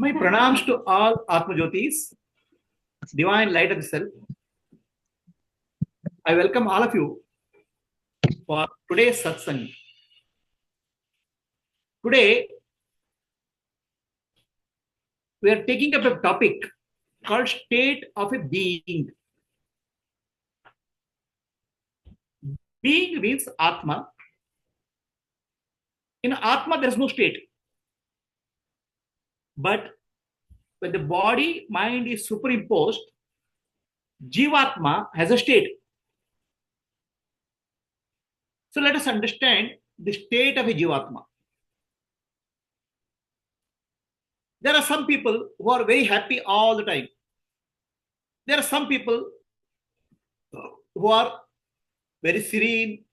My pranams to all Atma Jyotis, divine light of the self. I welcome all of you for today's satsang. Today, we are taking up a topic called state of a being. Being means Atma. In Atma, there is no state. But when the body, mind is superimposed, Jivatma has a state. So let us understand the state of a Jivatma. There are some people who are very happy all the time. There are some people who are very serene.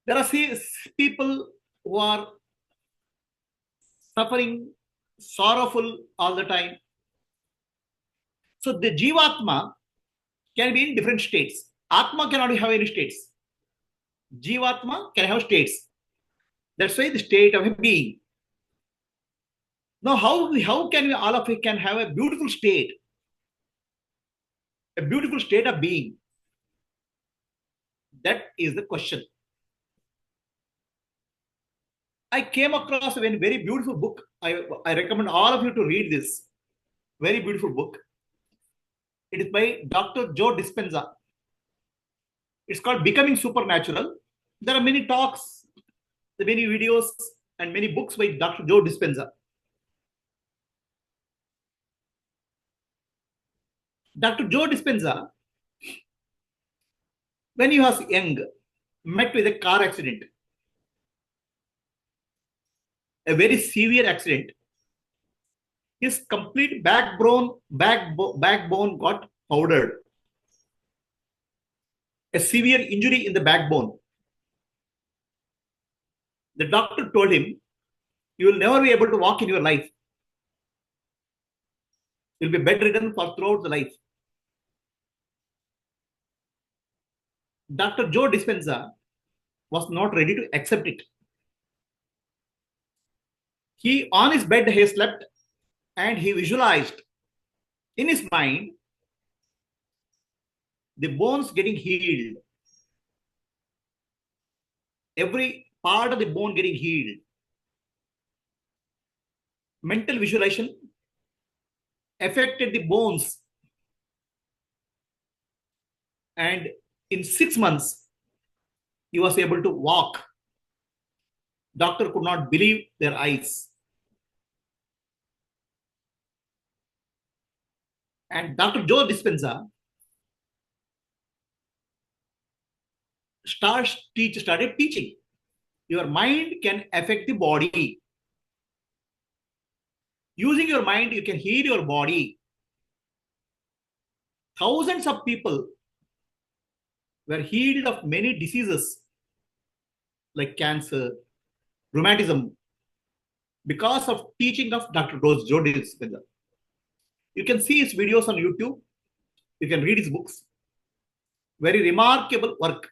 There are people who are suffering, sorrowful all the time. So the Jivatma can be in different states. Atma cannot have any states. Jivatma can have states. That's why the state of a being. Now, how can we all of it can have a beautiful state? A beautiful state of being. That is the question. I came across a very beautiful book. I recommend all of you to read this. Very beautiful book. It is by Dr. Joe Dispenza. It's called Becoming Supernatural. There are many talks, many videos, and many books by Dr. Joe Dispenza. Dr. Joe Dispenza, when he was young, met with a car accident. A very severe accident. His complete backbone got powdered. A severe injury in the backbone. The doctor told him, you will never be able to walk in your life. You'll be bedridden for throughout the life. Dr. Joe Dispenza was not ready to accept it. He, on his bed, he slept and he visualized in his mind the bones getting healed. Every part of the bone getting healed. Mental visualization affected the bones. And in 6 months, he was able to walk. Doctor could not believe their eyes. And Dr. Joe Dispenza started teaching. Your mind can affect the body. Using your mind, you can heal your body. Thousands of people were healed of many diseases like cancer, rheumatism, because of teaching of Dr. Joe Dispenza. You can see his videos on YouTube. You can read his books. Very remarkable work.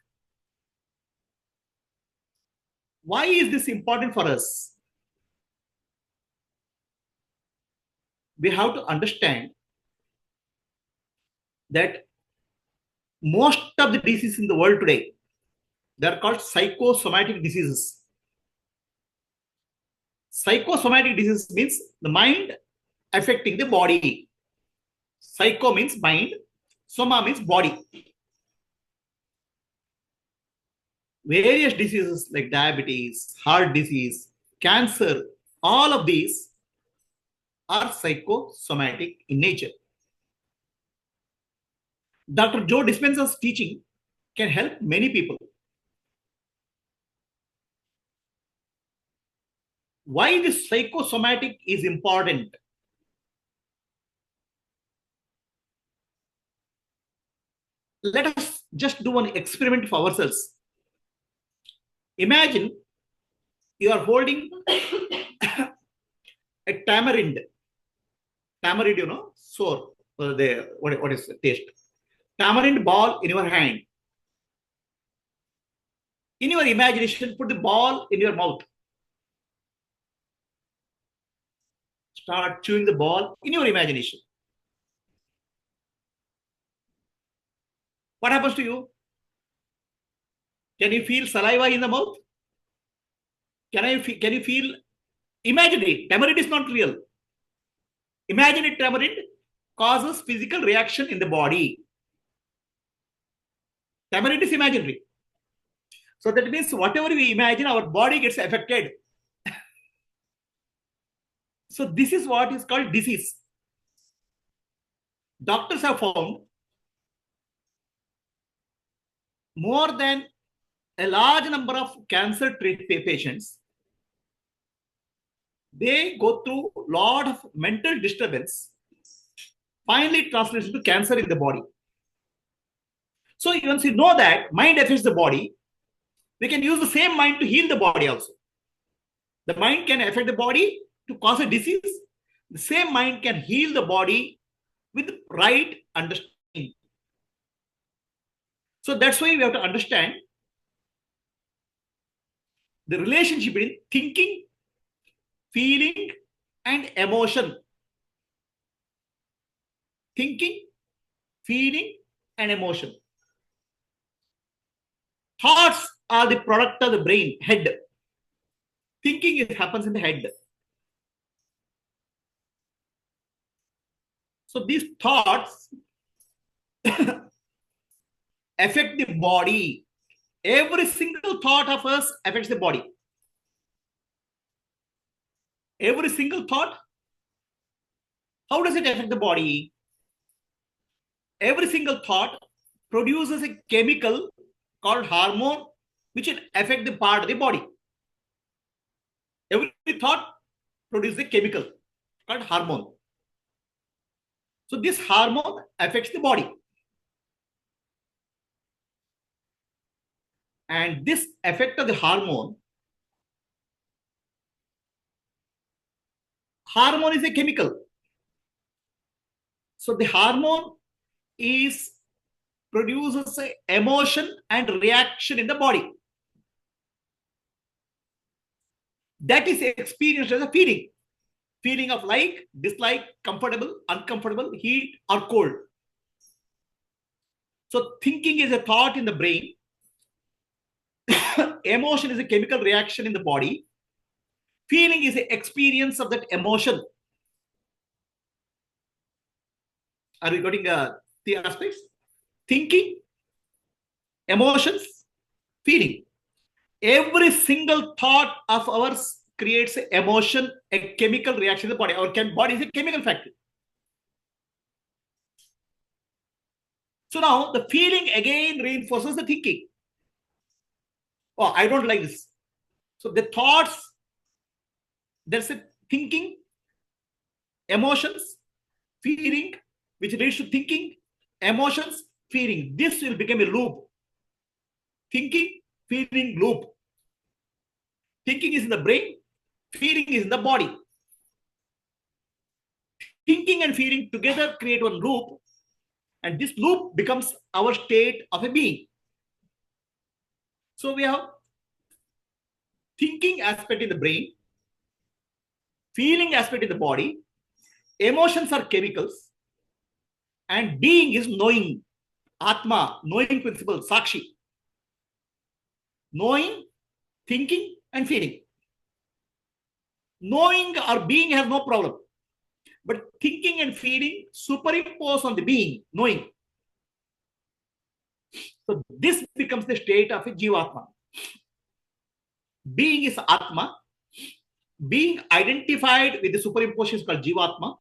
Why is this important for us? We have to understand that most of the diseases in the world today, they are called psychosomatic diseases. Psychosomatic disease means the mind affecting the body. Psycho means mind, soma means body. Various diseases like diabetes, heart disease, cancer, all of these are psychosomatic in nature. Dr. Joe Dispenza's teaching can help many people. Why this psychosomatic is important? Let us just do an experiment for ourselves. Imagine you are holding a tamarind. Tamarind, you know, sour. What is the taste? Tamarind ball in your hand. In your imagination, put the ball in your mouth. start chewing the ball in your imagination. What happens to you? Can you feel saliva in the mouth? Can you feel? Imagine it. Tamarind is not real. Imagine it. Tamarind causes physical reaction in the body. Tamarind is imaginary. So that means whatever we imagine, our body gets affected. So this is what is called disease. Doctors have found more than a large number of cancer patients, they go through a lot of mental disturbance, finally translates into cancer in the body. So once you know that mind affects the body, we can use the same mind to heal the body also. The mind can affect the body to cause a disease. The same mind can heal the body with right understanding. So that's why we have to understand the relationship between thinking, feeling, and emotion. Thinking, feeling, and emotion. Thoughts are the product of the brain, head. Thinking happens in the head. So these thoughts affect the body. Every single thought of us affects the body. Every single thought. How does it affect the body? Every single thought produces a chemical called hormone, which will affect the part of the body. Every thought produces a chemical called hormone. So this hormone affects the body. And this effect of the hormone is a chemical. So the hormone produces a emotion and reaction in the body. That is experienced as a feeling. Feeling of like, dislike, comfortable, uncomfortable, heat, or cold. So thinking is a thought in the brain. Emotion is a chemical reaction in the body. Feeling is the experience of that emotion. Are we getting the aspects? Thinking, emotions, feeling. Every single thought of ours creates an emotion, a chemical reaction in the body. Our body is a chemical factory. So now the feeling again reinforces the thinking. Oh, I don't like this. So the thoughts, there's a thinking, emotions, feeling, which leads to thinking, emotions, feeling. This will become a loop. Thinking, feeling, loop. Thinking is in the brain, feeling is in the body. Thinking and feeling together create one loop, and this loop becomes our state of a being. So we have thinking aspect in the brain, feeling aspect in the body, emotions are chemicals, and being is knowing, Atma, knowing principle, Sakshi. Knowing, thinking, and feeling. Knowing or being has no problem. But thinking and feeling superimpose on the being, knowing. So this becomes the state of a Jivatma. Being is Atma. Being identified with the superimposition is called Jivatma.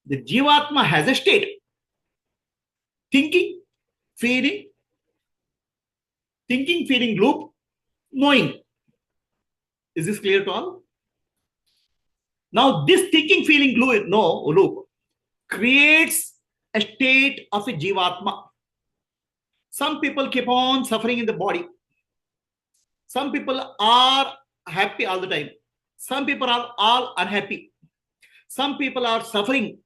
The Jivatma has a state. Thinking, feeling, loop, knowing. Is this clear to all? Now, this thinking, feeling, loop creates a state of a Jivatma. Some people keep on suffering in the body. Some people are happy all the time. Some people are all unhappy. Some people are suffering.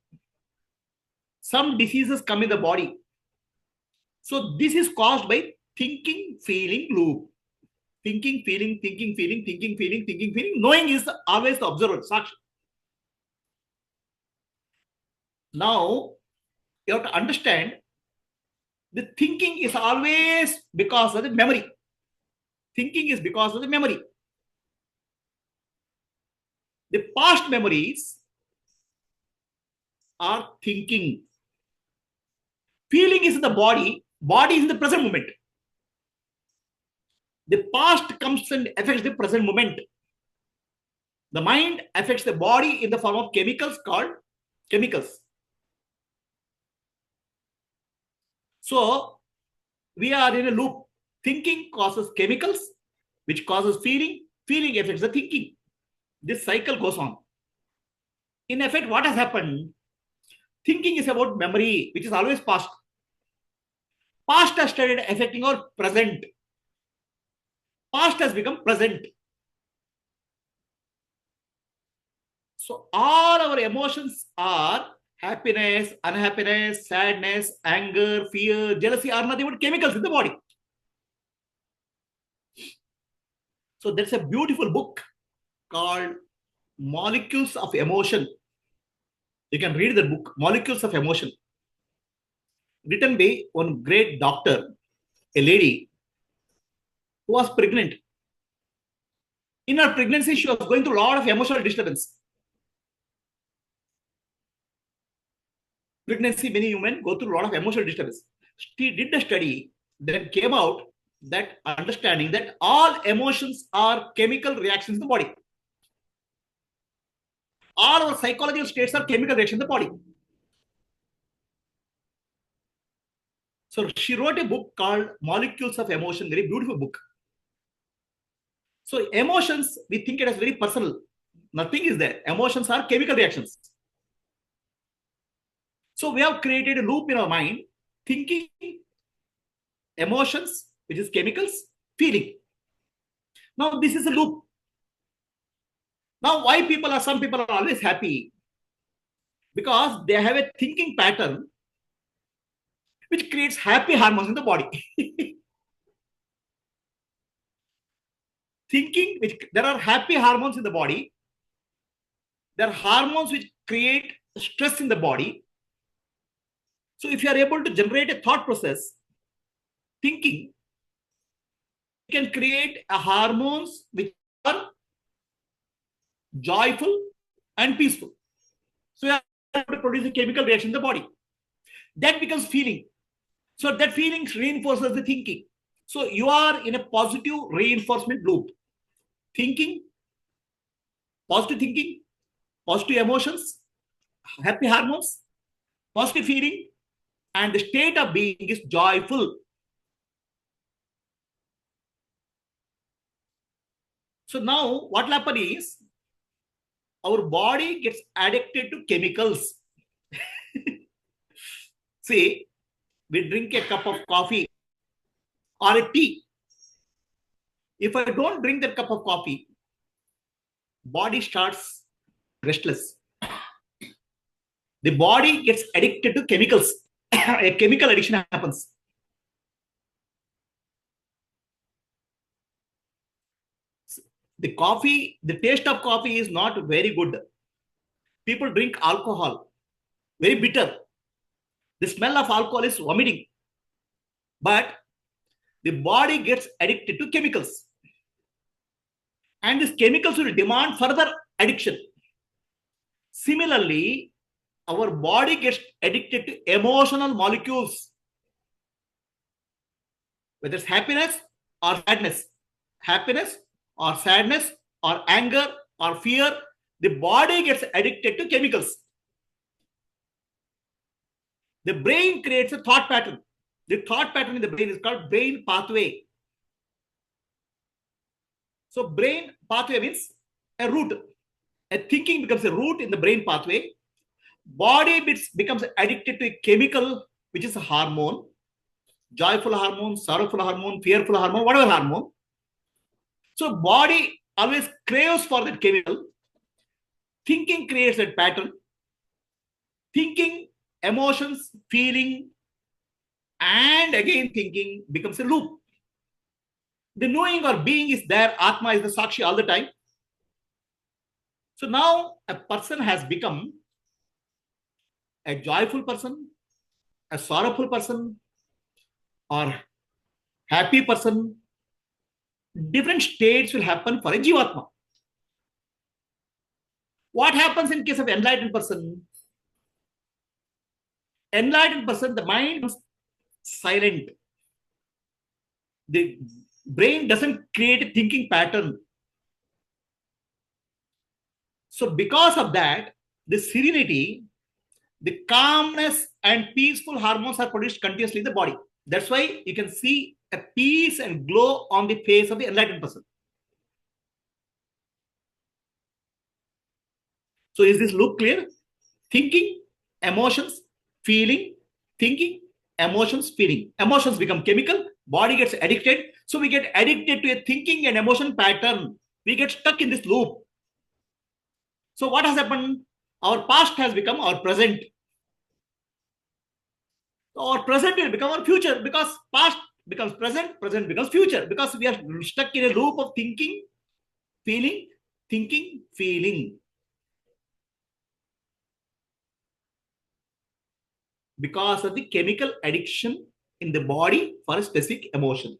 Some diseases come in the body. So this is caused by thinking, feeling, loop. Thinking, feeling, thinking, feeling, thinking, feeling, thinking, feeling. Knowing is always the observer, Sakshi. Now, you have to understand the thinking is always because of the memory. Thinking is because of the memory. The past memories are thinking. Feeling is in the body is in the present moment. The past comes and affects the present moment. The mind affects the body in the form of chemicals called chemicals. So we are in a loop. Thinking causes chemicals, which causes feeling. Feeling affects the thinking. This cycle goes on. In effect, what has happened? Thinking is about memory, which is always past. Past has started affecting our present. Past has become present. So all our emotions are happiness, unhappiness, sadness, anger, fear, jealousy are nothing but chemicals in the body. So there's a beautiful book called Molecules of Emotion. You can read the book, Molecules of Emotion, written by one great doctor, a lady who was pregnant. In her pregnancy, she was going through a lot of emotional disturbance. Pregnancy, many women go through a lot of emotional disturbance. She did a study that came out that understanding that all emotions are chemical reactions in the body. All our psychological states are chemical reactions in the body. So she wrote a book called Molecules of Emotion, very beautiful book. So emotions, we think it as very personal. Nothing is there. Emotions are chemical reactions. So we have created a loop in our mind, thinking, emotions, which is chemicals, feeling. Now this is a loop. Now why some people are always happy? Because they have a thinking pattern which creates happy hormones in the body. Thinking, which there are happy hormones in the body. There are hormones which create stress in the body. So if you are able to generate a thought process, thinking, you can create a hormones which are joyful and peaceful. So you are able to produce a chemical reaction in the body. That becomes feeling. So that feeling reinforces the thinking. So you are in a positive reinforcement loop. Thinking, positive emotions, happy hormones, positive feeling, and the state of being is joyful. So now what will happen is our body gets addicted to chemicals. See, we drink a cup of coffee or a tea. If I don't drink that cup of coffee, body starts restless. The body gets addicted to chemicals. A chemical addiction happens. The taste of coffee is not very good. People drink alcohol, very bitter. The smell of alcohol is vomiting. But the body gets addicted to chemicals. And these chemicals will demand further addiction. Similarly, our body gets addicted to emotional molecules, whether it's happiness or sadness or anger or fear, the body gets addicted to chemicals. The brain creates a thought pattern. The thought pattern in the brain is called brain pathway. So brain pathway means a root. A thinking becomes a root in the brain pathway. Body becomes addicted to a chemical, which is a hormone, joyful hormone, sorrowful hormone, fearful hormone, whatever hormone. So body always craves for that chemical. Thinking creates that pattern. Thinking, emotions, feeling, and again thinking becomes a loop. The knowing or being is there. Atma is the Sakshi all the time. So now a person has become a joyful person, a sorrowful person, or happy person. Different states will happen for a Jivatma. What happens in case of enlightened person? Enlightened person, the mind is silent. The brain doesn't create a thinking pattern. So because of that, the serenity, the calmness and peaceful hormones are produced continuously in the body. That's why you can see a peace and glow on the face of the enlightened person. So is this loop clear? Thinking, emotions, feeling, thinking, emotions, feeling. Emotions become chemical, body gets addicted. So we get addicted to a thinking and emotion pattern. We get stuck in this loop. So what has happened? Our past has become our present. Our present will become our future because past becomes present, present becomes future because we are stuck in a loop of thinking, feeling, thinking, feeling. Because of the chemical addiction in the body for a specific emotion.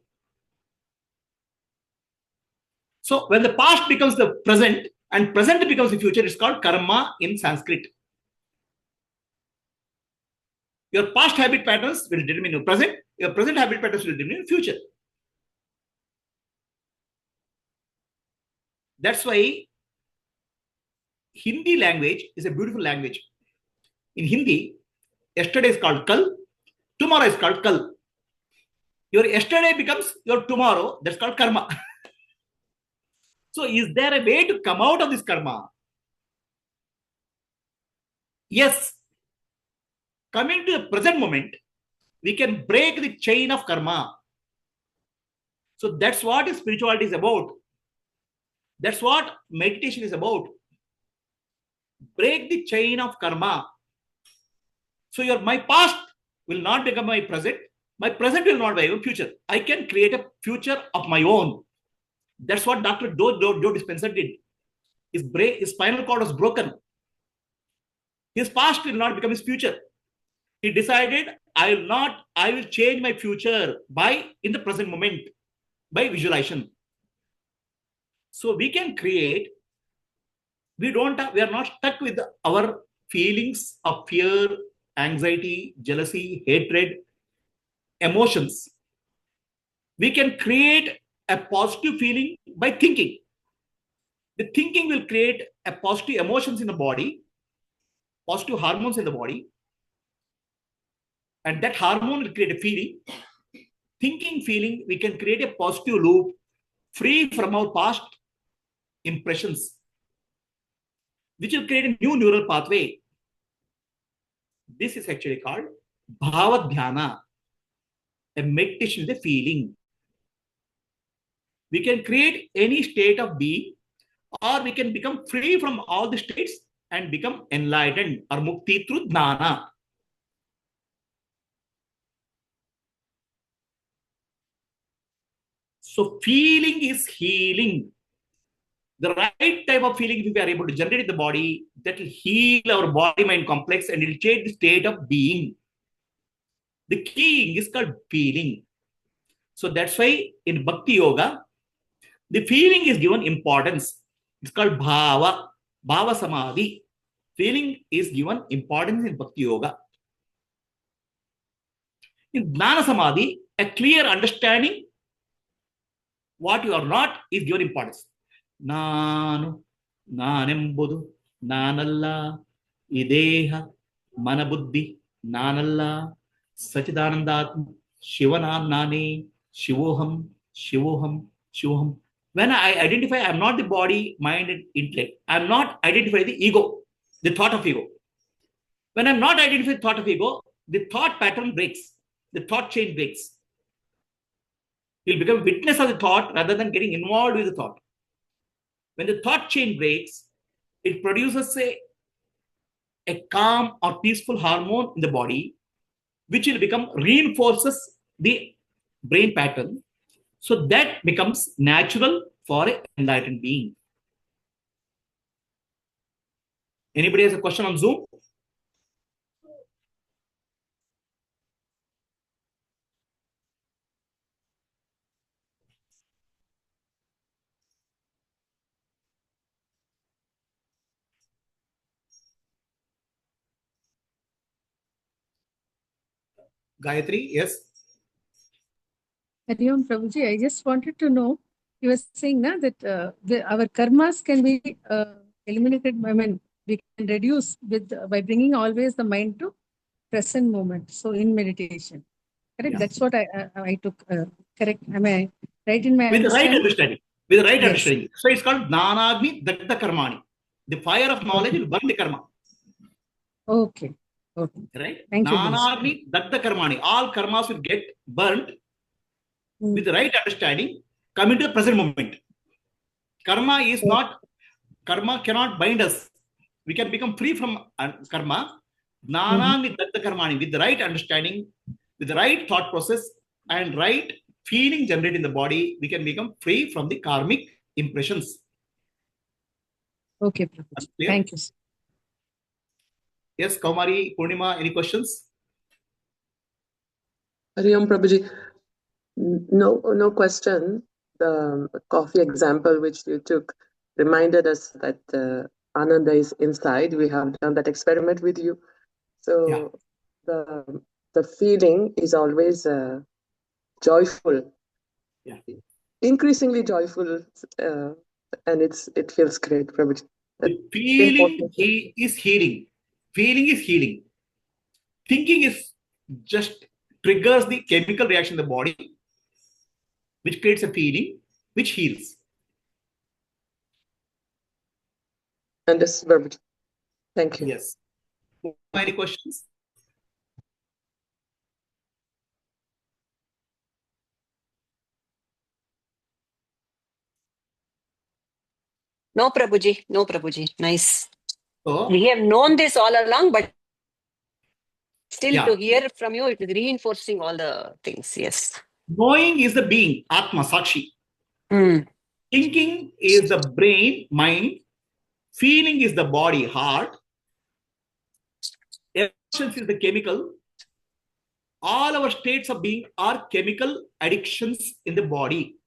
So when the past becomes the present and present becomes the future, it's called karma in Sanskrit. Your past habit patterns will determine your present habit patterns will determine your future. That's why Hindi language is a beautiful language. In Hindi, yesterday is called kal, tomorrow is called kal. Your yesterday becomes your tomorrow, that's called karma. So is there a way to come out of this karma? Yes. Coming to the present moment, we can break the chain of karma. So that's what spirituality is about. That's what meditation is about. Break the chain of karma. So my past will not become my present. My present will not become future. I can create a future of my own. That's what Dr. Joe Dispenza did. His spinal cord was broken. His past will not become his future. He decided, I will change my future in the present moment, by visualization. So we can create, we are not stuck with our feelings of fear, anxiety, jealousy, hatred, emotions. We can create a positive feeling by thinking. The thinking will create a positive emotions in the body, positive hormones in the body, and that hormone will create a feeling. Thinking, feeling, we can create a positive loop free from our past impressions, which will create a new neural pathway. This is actually called Bhava Dhyana, a meditation with a feeling. We can create any state of being, or we can become free from all the states and become enlightened or mukti through jnana. So feeling is healing. The right type of feeling, if we are able to generate in the body, that will heal our body-mind complex and it will change the state of being. The key is called feeling. So that's why in Bhakti Yoga, the feeling is given importance. It's called Bhava, Bhava Samadhi. Feeling is given importance in Bhakti Yoga. In Jnana Samadhi, a clear understanding what you are not is given importance. Nanu, Nanembudu, Nanalla, Ideha, Manabuddhi, Nanalla, Sachidanandatma, Shivanam Nani, Shivoham, Shivoham, Shivoham. When I identify, I'm not the body, mind, and intellect. I'm not identifying the ego, the thought of ego. When I'm not identifying the thought of ego, the thought pattern breaks, the thought chain breaks. You'll become witness of the thought rather than getting involved with the thought. When the thought chain breaks, it produces a calm or peaceful hormone in the body, which will reinforces the brain pattern. So that becomes natural for an enlightened being. Anybody has a question on Zoom? Gayatri, yes. Hariom Prabhuji, I just wanted to know, you were saying that our karmas can be eliminated, I mean, we can reduce with by bringing always the mind to present moment. So in meditation, correct? Yeah. That's what I took. Correct? Am I right in my With the right understanding? understanding. With the right Yes. understanding. So it's called Nanagni Datta Karmani. The fire of knowledge will burn the karma. Okay. Okay. Right? Thank you. Nanagni Datta Karmani. All karmas will get burnt with the right understanding, come into the present moment. Karma is not, karma cannot bind us. We can become free from karma. Nanagni Datta Karmani. With the right understanding, with the right thought process and right feeling generated in the body, we can become free from the karmic impressions. Okay, thank you. Yes, Kaumari, Purnima, any questions? Hariom Prabhuji, no question. The coffee example which you took reminded us that Ananda is inside. We have done that experiment with you. So the feeling is always joyful. Yeah. Increasingly joyful, and it feels great, Prabhuji. The feeling is healing. Feeling is healing. Thinking is just triggers the chemical reaction in the body, which creates a feeling, which heals. Understood, Prabhuji. Thank you. Yes. Any questions? No, Prabhuji. No, Prabhuji. Nice. So, we have known this all along, but still to hear from you, it is reinforcing all the things. Yes. Knowing is the being, Atma, Sakshi. Thinking is the brain, mind. Feeling is the body, heart. Emotions is the chemical. All our states of being are chemical addictions in the body.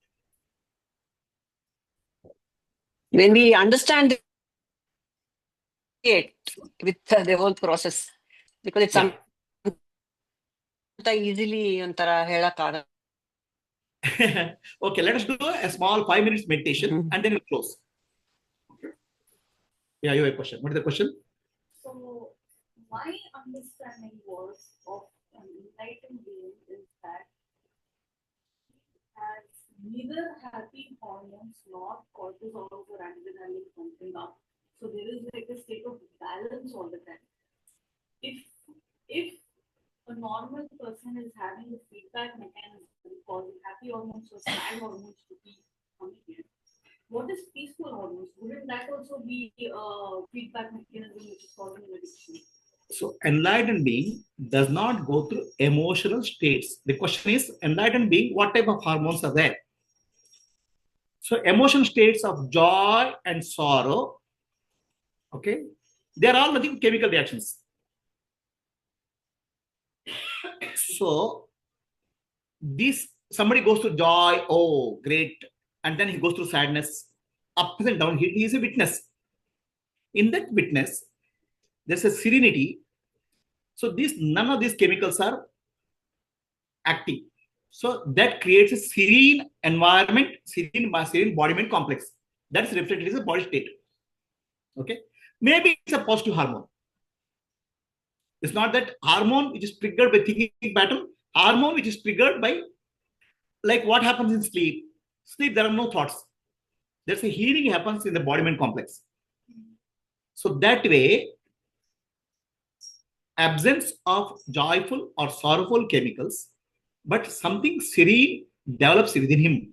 When we understand it with the whole process, because it's easily okay, let us do a small 5 minutes meditation and then we'll close. Yeah, you have a question. What is the question? So, my understanding was of an enlightened being is that has neither happy hormones nor cortisol or adrenaline pumping up. So there is like a state of balance all the time. If a normal person is having a feedback mechanism causing happy hormones or sad hormones to be coming in, what is peaceful hormones? Wouldn't that also be a feedback mechanism which is causing addiction? So enlightened being does not go through emotional states. The question is, enlightened being, what type of hormones are there? So emotional states of joy and sorrow, okay, they are all nothing chemical reactions. So this, somebody goes through joy, oh great, and then he goes through sadness, up and down. He is a witness. In that witness, there's a serenity. So none of these chemicals are acting. So that creates a serene environment, serene body-mind complex. That is reflected as a body state. Okay, maybe it's a positive hormone. It's not that hormone which is triggered by thinking pattern. Hormone which is triggered by, like what happens in sleep. Sleep, there are no thoughts. There's a healing happens in the body-mind complex. So that way, absence of joyful or sorrowful chemicals, but something serene develops within him.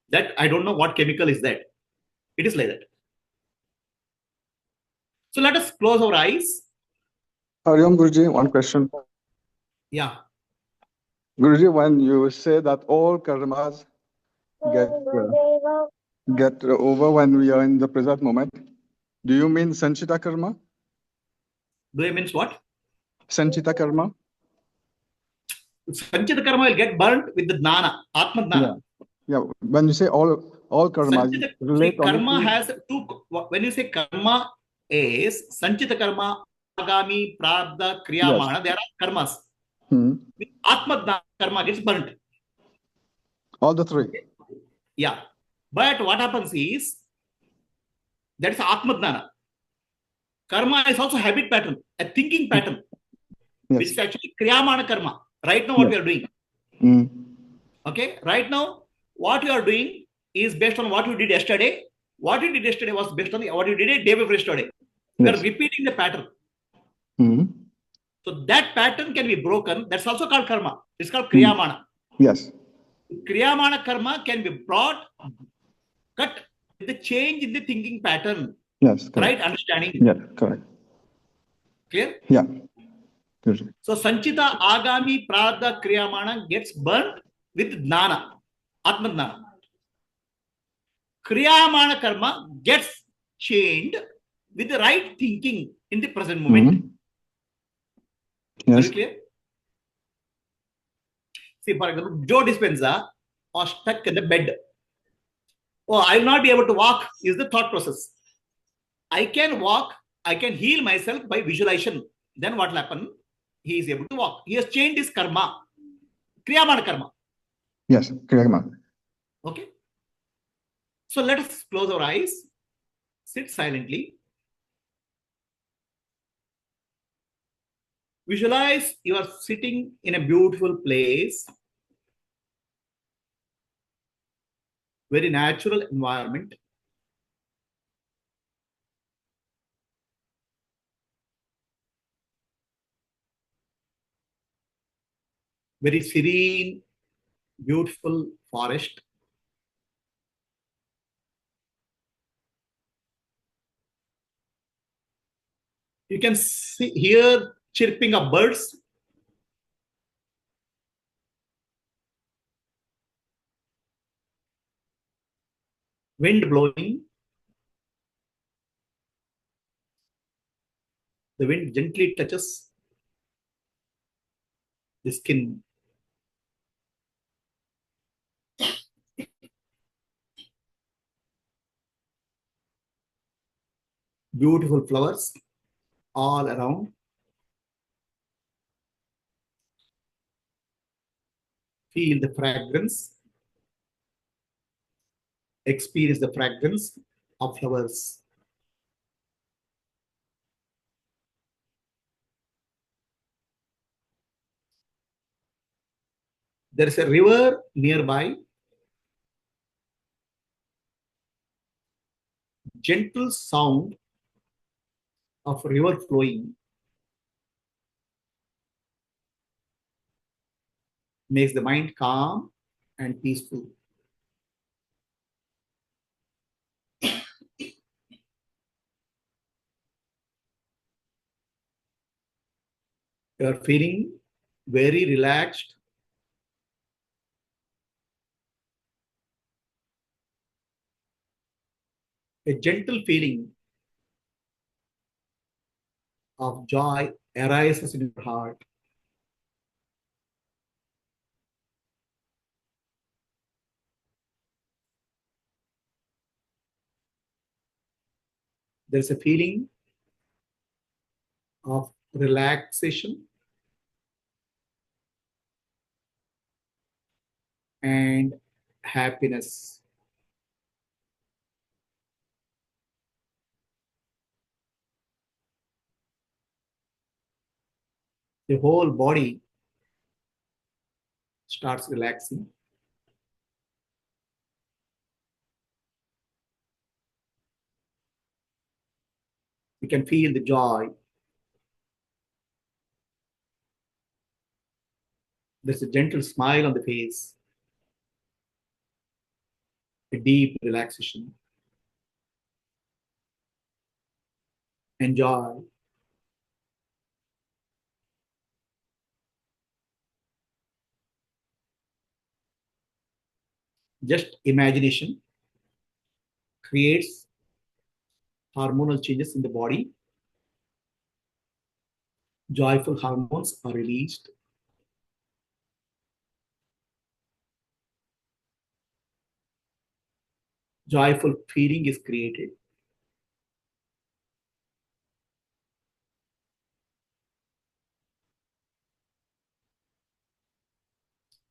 That I don't know what chemical is that. It is like that. So let us close our eyes. Hariom Guruji, one question. Yeah. Guruji, when you say that all karmas get over when we are in the present moment, do you mean Sanchita karma? Do you mean what? Sanchita karma? Sanchita karma will get burnt with the jnana, Atma jnana. Yeah. When you say all karmas, karma has two. When you say karma is Sanchita karma, Agami, Prarabdha, Kriyamana, there are karmas. with Atma karma gets burnt. All the three. Yeah. But what happens is, that is Atma. Karma is also habit pattern, a thinking pattern, which Yes. is actually Kriyamana karma. Right now, what we are doing. Okay. Right now, what you are doing is based on what you did yesterday. What you did yesterday was based on what you did a day before yesterday. You are Yes. repeating the pattern. So that pattern can be broken. That's also called karma. It's called Kriyamana. Yes. Kriyamana karma can be brought, cut with the change in the thinking pattern. Yes. Correct. Right understanding. Yeah. Correct. Clear? Yeah. Good. So Sanchita Agami Prarabdha Kriyamana gets burnt with Jnana, Atma Jnana. Kriyamana karma gets changed with the right thinking in the present moment. Are Yes. you clear? See, for example, Joe Dispenza was stuck in the bed. Oh, I will not be able to walk is the thought process. I can walk, I can heal myself by visualization. Then what will happen? He is able to walk. He has changed his karma. Kriyamana karma. Yes. Correct. Okay. So let us close our eyes, sit silently. Visualize you are sitting in a beautiful place, very natural environment. Very serene, beautiful forest. You can hear chirping of birds. Wind blowing. The wind gently touches the skin. Beautiful flowers all around. Feel the fragrance. Experience the fragrance of flowers. There is a river nearby. Gentle sound of river flowing makes the mind calm and peaceful. You are feeling very relaxed. A gentle feeling of joy arises in your heart. There is a feeling of relaxation and happiness. The whole body starts relaxing. You can feel the joy. There's a gentle smile on the face, a deep relaxation. Enjoy. Just imagination creates hormonal changes in the body. Joyful hormones are released. Joyful feeling is created.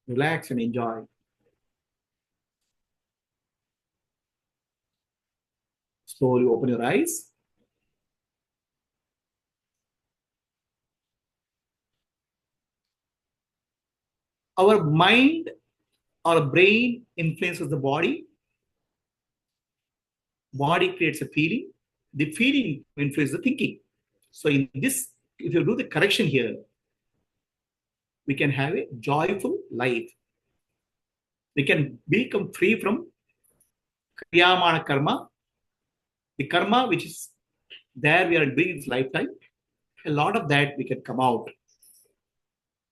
Relax and enjoy. Slowly open your eyes. Our mind, our brain influences the body. Body creates a feeling. The feeling influences the thinking. So in this, if you do the correction here, we can have a joyful life. We can become free from kriyamana karma. The karma which is there we are doing in this lifetime, a lot of that we can come out.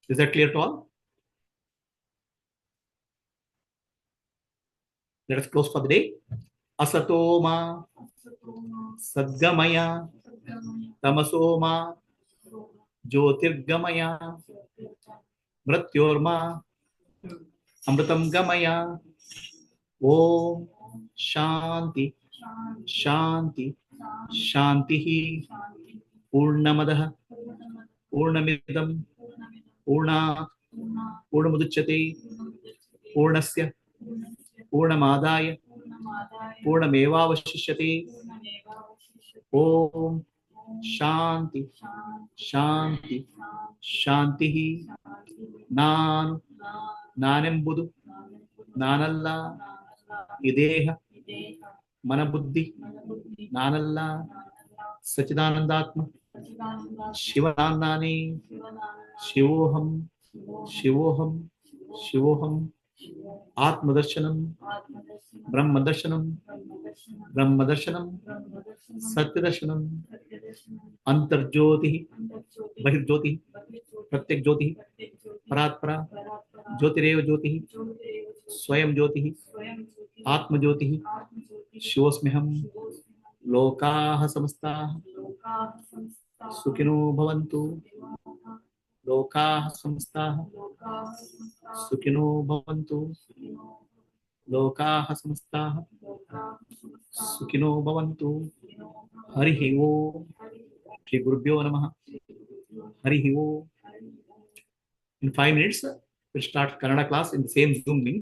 Is that clear to all? Let us close for the day. Asatoma Sadgamaya Tamasoma Jyotirgamaya Mrityorma Amritam Gamaya. Om Shanti Shanti Shantihi Purnamadaha Purnamidam Purna Purnamuduchyate Purnasya Purnamadaya Purnamevavashishyate. Om Shanti Shanti Shantihi Nanu Nanembudu Nanalla Ideha Manabuddhi Nanalla Sachidanandatma Shivanandani Shivoham Shivoham Shivoham Atmadarshanam Brahmadarshanam Brahmadarshanam Satyadarshanam Antarjyoti Bahirjyoti Pratyak Jyoti Paratpara Jyotireva Jyoti Swayam Jyoti Atma Jyoti Shivosmiham Lokaha Samastah Sukhino Bhavantu Lokaha Samastah Sukhino Bhavantu Lokaha Samastah Sukhino Bhavantu. Harihi Om. Shri Gurubhyo Namaha. Harihi Om. In 5 minutes, we'll start Kannada class in the same Zoom link.